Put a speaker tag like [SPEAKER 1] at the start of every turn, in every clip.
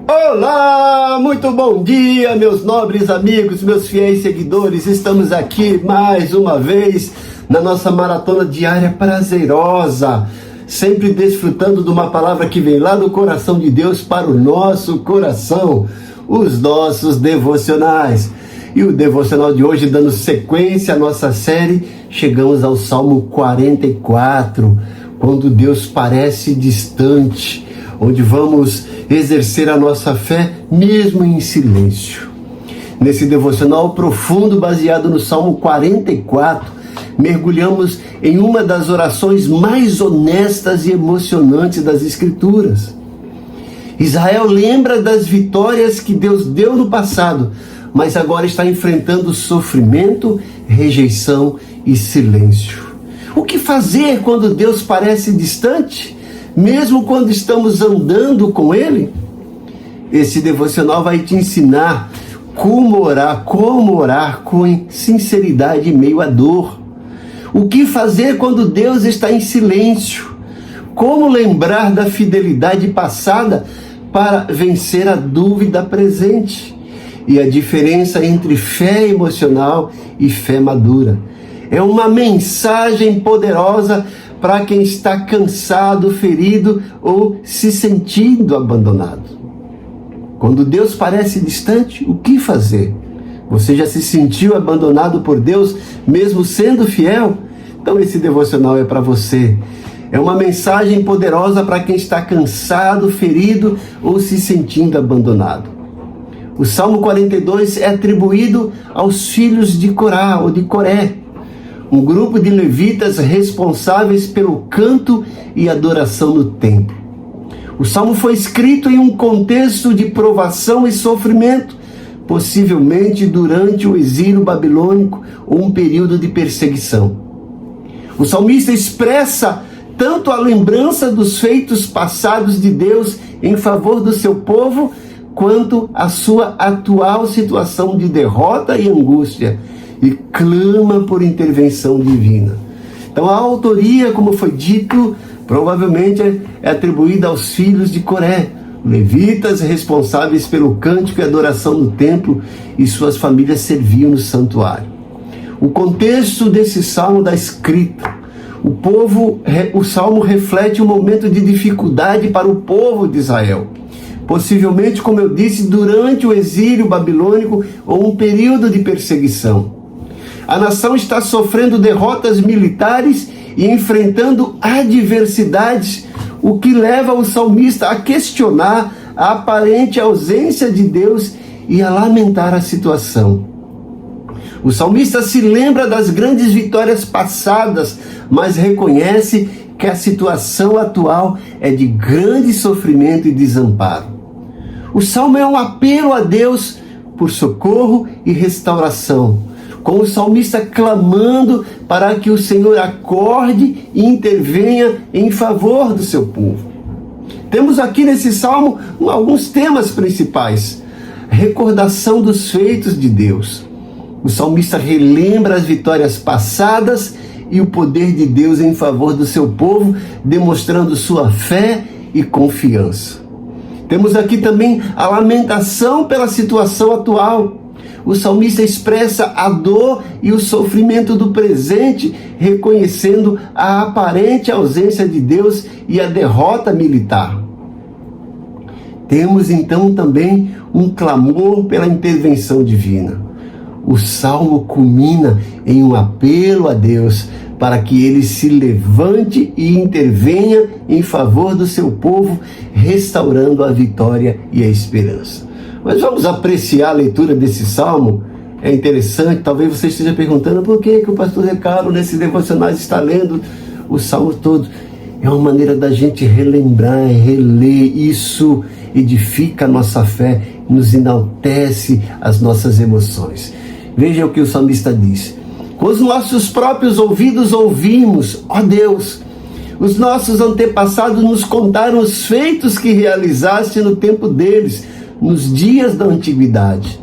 [SPEAKER 1] Olá, muito bom dia, meus nobres amigos, meus fiéis seguidores. Estamos aqui mais uma vez na nossa maratona diária prazerosa, sempre desfrutando de uma palavra que vem lá do coração de Deus para o nosso coração, os nossos devocionais. E o devocional de hoje, dando sequência à nossa série, chegamos ao Salmo 44, quando Deus parece distante, onde vamos exercer a nossa fé mesmo em silêncio. Nesse devocional profundo, baseado no Salmo 44, mergulhamos em uma das orações mais honestas e emocionantes das Escrituras. Israel lembra das vitórias que Deus deu no passado, mas agora está enfrentando sofrimento, rejeição e silêncio. O que fazer quando Deus parece distante, mesmo quando estamos andando com Ele? Esse devocional vai te ensinar como orar com sinceridade em meio à dor. O que fazer quando Deus está em silêncio? Como lembrar da fidelidade passada para vencer a dúvida presente? E a diferença entre fé emocional e fé madura. É uma mensagem poderosa para quem está cansado, ferido ou se sentindo abandonado. Quando Deus parece distante, o que fazer? Você já se sentiu abandonado por Deus, mesmo sendo fiel? Então esse devocional é para você. É uma mensagem poderosa para quem está cansado, ferido ou se sentindo abandonado. O Salmo 42 é atribuído aos filhos de Corá ou de Coré, um grupo de levitas responsáveis pelo canto e adoração no templo. O Salmo foi escrito em um contexto de provação e sofrimento, possivelmente durante o exílio babilônico ou um período de perseguição. O salmista expressa tanto a lembrança dos feitos passados de Deus em favor do seu povo, quanto a sua atual situação de derrota e angústia, e clama por intervenção divina. Então a autoria, como foi dito, provavelmente é atribuída aos filhos de Coré, levitas responsáveis pelo cântico e adoração no templo, e suas famílias serviam no santuário. O contexto desse salmo da escrita, o salmo reflete um momento de dificuldade para o povo de Israel. Possivelmente, como eu disse, durante o exílio babilônico ou um período de perseguição. A nação está sofrendo derrotas militares e enfrentando adversidades, o que leva o salmista a questionar a aparente ausência de Deus e a lamentar a situação. O salmista se lembra das grandes vitórias passadas, mas reconhece que a situação atual é de grande sofrimento e desamparo. O salmo é um apelo a Deus por socorro e restauração, com o salmista clamando para que o Senhor acorde e intervenha em favor do seu povo. Temos aqui nesse salmo alguns temas principais. Recordação dos feitos de Deus. O salmista relembra as vitórias passadas e o poder de Deus em favor do seu povo, demonstrando sua fé e confiança. Temos aqui também a lamentação pela situação atual. O salmista expressa a dor e o sofrimento do presente, reconhecendo a aparente ausência de Deus e a derrota militar. Temos então também um clamor pela intervenção divina. O salmo culmina em um apelo a Deus para que ele se levante e intervenha em favor do seu povo, restaurando a vitória e a esperança. Mas vamos apreciar a leitura desse salmo. É interessante, talvez você esteja perguntando por que o pastor Recaro, nesses devocionais, está lendo o salmo todo. É uma maneira da gente relembrar, reler. Isso edifica a nossa fé, nos enaltece as nossas emoções. Veja o que o salmista diz: com os nossos próprios ouvidos ouvimos, ó Deus, os nossos antepassados nos contaram os feitos que realizaste no tempo deles, nos dias da antiguidade.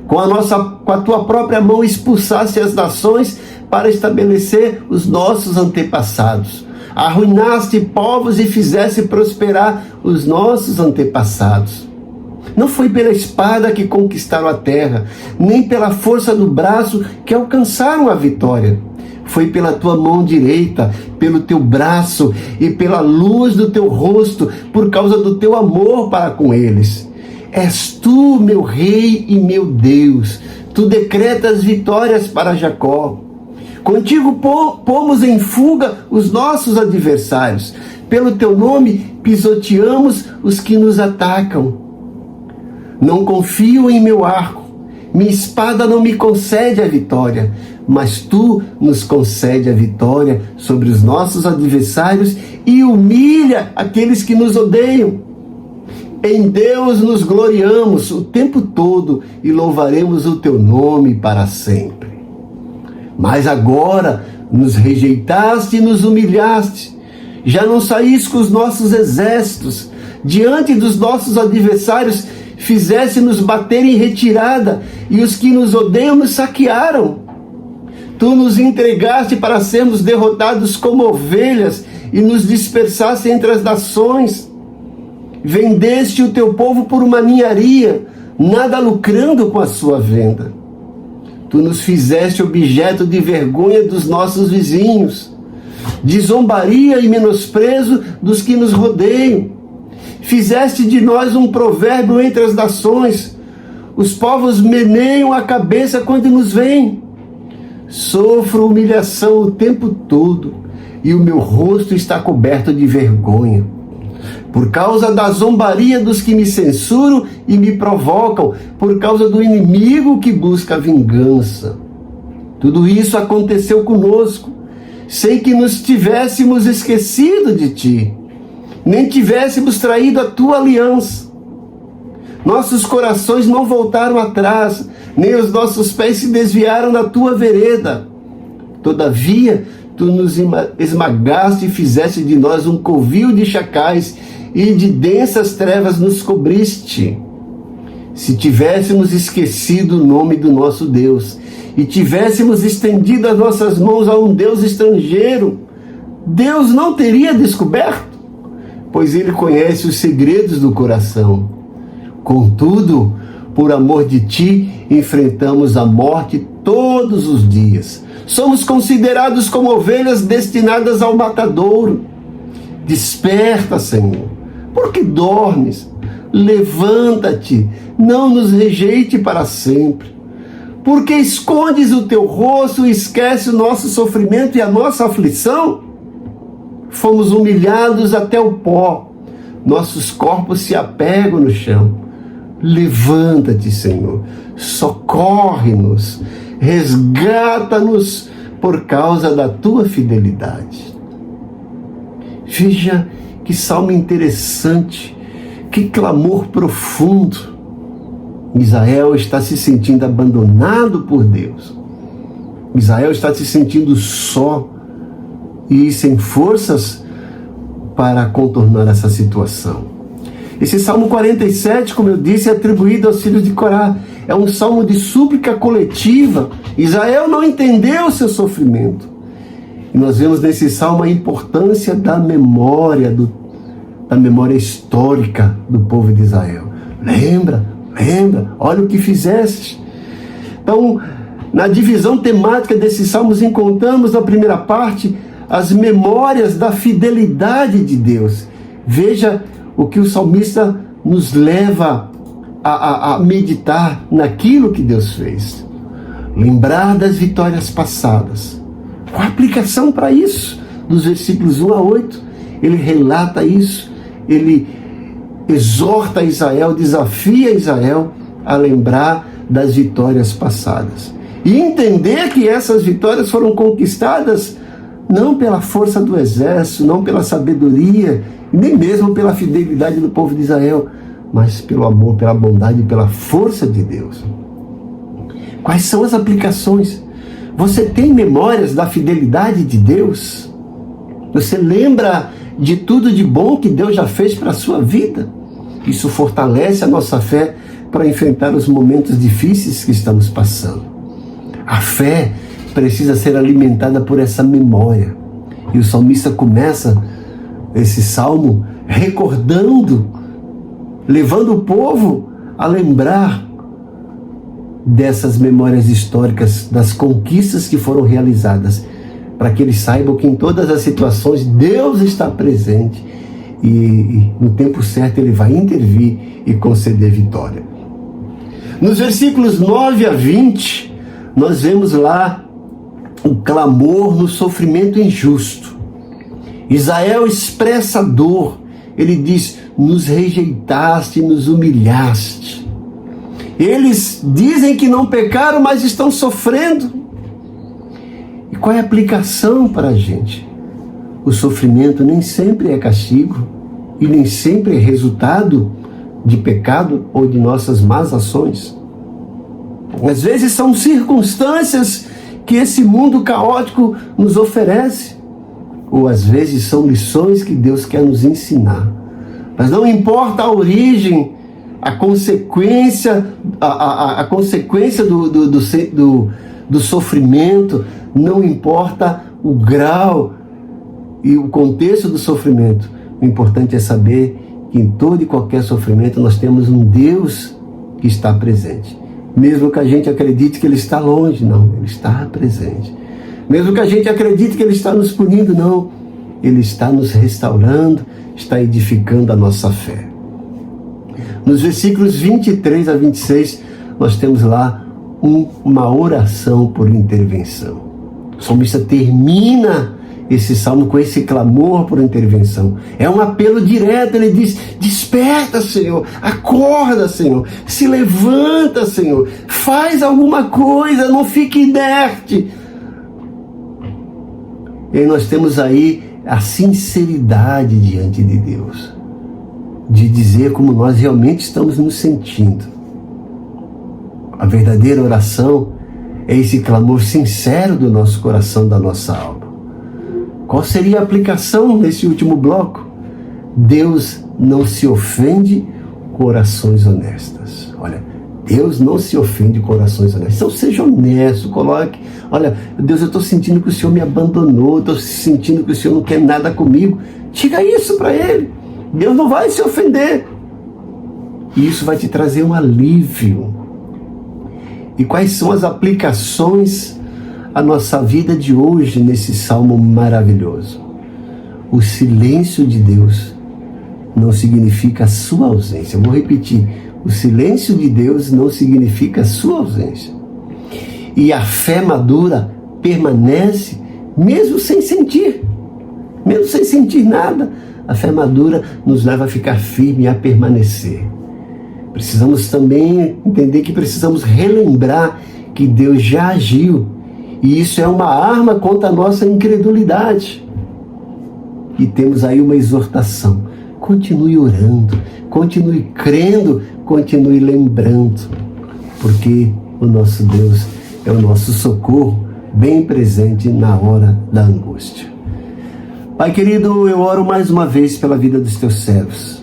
[SPEAKER 1] Com a tua própria mão expulsaste as nações para estabelecer os nossos antepassados. Arruinaste povos e fizeste prosperar os nossos antepassados. Não foi pela espada que conquistaram a terra, nem pela força do braço que alcançaram a vitória. Foi pela tua mão direita, pelo teu braço e pela luz do teu rosto, por causa do teu amor para com eles. És tu, meu rei e meu Deus. Tu decretas vitórias para Jacó. Contigo pomos em fuga os nossos adversários. Pelo teu nome pisoteamos os que nos atacam. Não confio em meu arco. Minha espada não me concede a vitória, mas tu nos concede a vitória sobre os nossos adversários e humilha aqueles que nos odeiam. Em Deus nos gloriamos o tempo todo e louvaremos o teu nome para sempre. Mas agora nos rejeitaste e nos humilhaste. Já não saíste com os nossos exércitos. Diante dos nossos adversários, fizeste-nos bater em retirada, e os que nos odeiam nos saquearam. Tu nos entregaste para sermos derrotados como ovelhas, e nos dispersaste entre as nações. Vendeste o teu povo por uma ninharia, nada lucrando com a sua venda. Tu nos fizeste objeto de vergonha dos nossos vizinhos, de zombaria e menosprezo dos que nos rodeiam. Fizeste de nós um provérbio entre as nações. Os povos meneiam a cabeça quando nos veem. Sofro humilhação o tempo todo, e o meu rosto está coberto de vergonha, por causa da zombaria dos que me censuram e me provocam, por causa do inimigo que busca vingança. Tudo isso aconteceu conosco, sem que nos tivéssemos esquecido de ti, nem tivéssemos traído a tua aliança. Nossos corações não voltaram atrás, nem os nossos pés se desviaram da tua vereda. Todavia, tu nos esmagaste e fizeste de nós um covil de chacais, e de densas trevas nos cobriste. Se tivéssemos esquecido o nome do nosso Deus, e tivéssemos estendido as nossas mãos a um Deus estrangeiro, Deus não teria descoberto, pois Ele conhece os segredos do coração. Contudo, por amor de ti, enfrentamos a morte todos os dias. Somos considerados como ovelhas destinadas ao matadouro. Desperta, Senhor. Por que dormes? Levanta-te, não nos rejeite para sempre. Porque escondes o teu rosto e esquece o nosso sofrimento e a nossa aflição? Fomos humilhados até o pó, nossos corpos se apegam no chão. Levanta-te, Senhor, socorre-nos, resgata-nos por causa da tua fidelidade. Veja que salmo interessante, que clamor profundo. Israel está se sentindo abandonado por Deus. Israel está se sentindo só e sem forças para contornar essa situação. Esse Salmo 47, como eu disse, é atribuído aos filhos de Corá. É um salmo de súplica coletiva. Israel não entendeu o seu sofrimento. E nós vemos nesse salmo a importância da memória, da memória histórica do povo de Israel. Lembra, olha o que fizeste. Então, na divisão temática desses salmos, encontramos na primeira parte as memórias da fidelidade de Deus. Veja o que o salmista nos leva a meditar naquilo que Deus fez. Lembrar das vitórias passadas. Qual a aplicação para isso? Dos versículos 1 a 8, ele relata isso, ele exorta Israel, desafia Israel a lembrar das vitórias passadas. E entender que essas vitórias foram conquistadas não pela força do exército, não pela sabedoria, nem mesmo pela fidelidade do povo de Israel, mas pelo amor, pela bondade e pela força de Deus. Quais são as aplicações? Você tem memórias da fidelidade de Deus? Você lembra de tudo de bom que Deus já fez para a sua vida? Isso fortalece a nossa fé para enfrentar os momentos difíceis que estamos passando. A fé precisa ser alimentada por essa memória. E o salmista começa esse salmo recordando, levando o povo a lembrar dessas memórias históricas, das conquistas que foram realizadas, para que eles saibam que em todas as situações Deus está presente e no tempo certo Ele vai intervir e conceder vitória. Nos versículos 9 a 20, nós vemos lá o clamor no sofrimento injusto. Israel expressa dor. Ele diz: nos rejeitaste, nos humilhaste. Eles dizem que não pecaram, mas estão sofrendo. E qual é a aplicação para a gente? O sofrimento nem sempre é castigo e nem sempre é resultado de pecado ou de nossas más ações. Às vezes são circunstâncias que esse mundo caótico nos oferece, ou às vezes são lições que Deus quer nos ensinar. Mas não importa a origem, a consequência, a consequência do sofrimento, não importa o grau e o contexto do sofrimento. O importante é saber que em todo e qualquer sofrimento nós temos um Deus que está presente. Mesmo que a gente acredite que Ele está longe, não, Ele está presente. Mesmo que a gente acredite que Ele está nos punindo, não, Ele está nos restaurando, está edificando a nossa fé. Nos versículos 23 a 26, nós temos lá uma oração por intervenção. O salmista termina esse salmo com esse clamor por intervenção. É um apelo direto. Ele diz: desperta, Senhor, acorda, Senhor, se levanta, Senhor, faz alguma coisa, não fique inerte. E nós temos aí a sinceridade diante de Deus, de dizer como nós realmente estamos nos sentindo. A verdadeira oração é esse clamor sincero do nosso coração, da nossa alma. Qual seria a aplicação nesse último bloco? Deus não se ofende com orações honestas. Olha, Deus não se ofende com orações honestas. Então seja honesto, coloque: olha, Deus, eu estou sentindo que o Senhor me abandonou, estou sentindo que o Senhor não quer nada comigo. Diga isso para Ele. Deus não vai se ofender. E isso vai te trazer um alívio. E quais são as aplicações à nossa vida de hoje nesse salmo maravilhoso? O silêncio de Deus não significa a sua ausência. Eu vou repetir: o silêncio de Deus não significa a sua ausência. E a fé madura permanece mesmo sem sentir nada. A fé madura nos leva a ficar firme e a permanecer. Precisamos também entender que precisamos relembrar que Deus já agiu. E isso é uma arma contra a nossa incredulidade. E temos aí uma exortação: continue orando, continue crendo, continue lembrando, porque o nosso Deus é o nosso socorro, bem presente na hora da angústia. Pai querido, eu oro mais uma vez pela vida dos teus servos.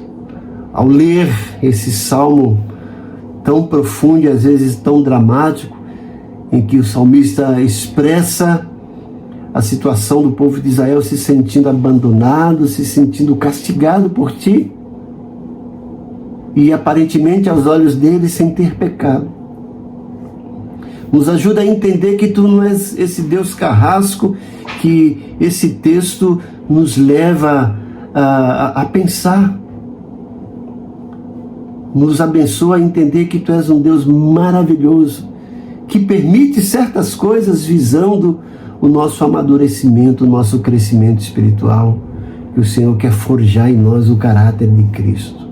[SPEAKER 1] Ao ler esse salmo tão profundo e às vezes tão dramático, em que o salmista expressa a situação do povo de Israel se sentindo abandonado, se sentindo castigado por ti, e aparentemente aos olhos deles sem ter pecado. Nos ajuda a entender que tu não és esse Deus carrasco, que esse texto nos leva a pensar. Nos abençoa a entender que tu és um Deus maravilhoso, que permite certas coisas visando o nosso amadurecimento, o nosso crescimento espiritual, que o Senhor quer forjar em nós o caráter de Cristo.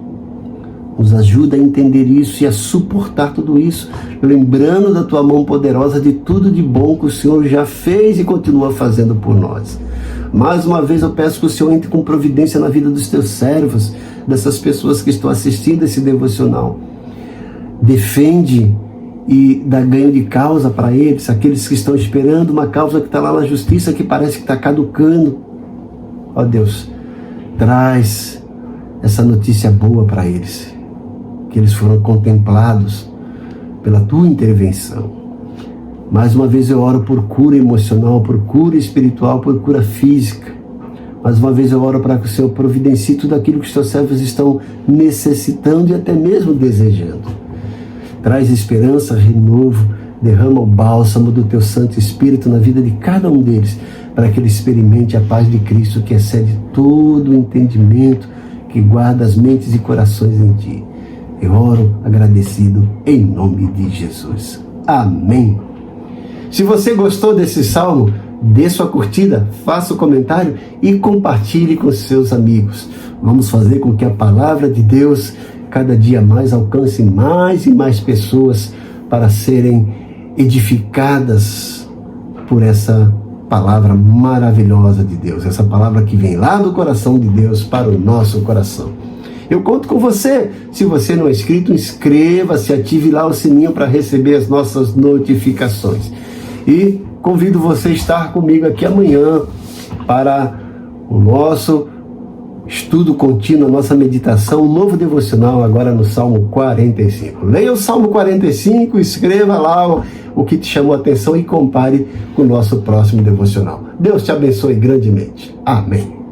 [SPEAKER 1] Nos ajuda a entender isso e a suportar tudo isso, lembrando da tua mão poderosa de tudo de bom que o Senhor já fez e continua fazendo por nós. Mais uma vez eu peço que o Senhor entre com providência na vida dos teus servos, dessas pessoas que estão assistindo esse devocional. Defende e dá ganho de causa para eles, aqueles que estão esperando uma causa que está lá na justiça, que parece que está caducando. Ó Deus, traz essa notícia boa para eles, que eles foram contemplados pela tua intervenção. Mais uma vez eu oro por cura emocional, por cura espiritual, por cura física. Mais uma vez eu oro para que o Senhor providencie tudo aquilo que os teus servos estão necessitando e até mesmo desejando. Traz esperança, renovo, derrama o bálsamo do teu Santo Espírito na vida de cada um deles, para que ele experimente a paz de Cristo que excede todo o entendimento, que guarda as mentes e corações em ti. Eu oro agradecido em nome de Jesus. Amém. Se você gostou desse salmo, dê sua curtida, faça o comentário e compartilhe com seus amigos. Vamos fazer com que a palavra de Deus cada dia mais alcance mais e mais pessoas para serem edificadas por essa palavra maravilhosa de Deus, essa palavra que vem lá do coração de Deus para o nosso coração. Eu conto com você. Se você não é inscrito, inscreva-se, ative lá o sininho para receber as nossas notificações. E convido você a estar comigo aqui amanhã para o nosso estudo contínuo, a nossa meditação, um novo devocional agora no Salmo 45. Leia o Salmo 45, escreva lá o que te chamou a atenção e compare com o nosso próximo devocional. Deus te abençoe grandemente. Amém.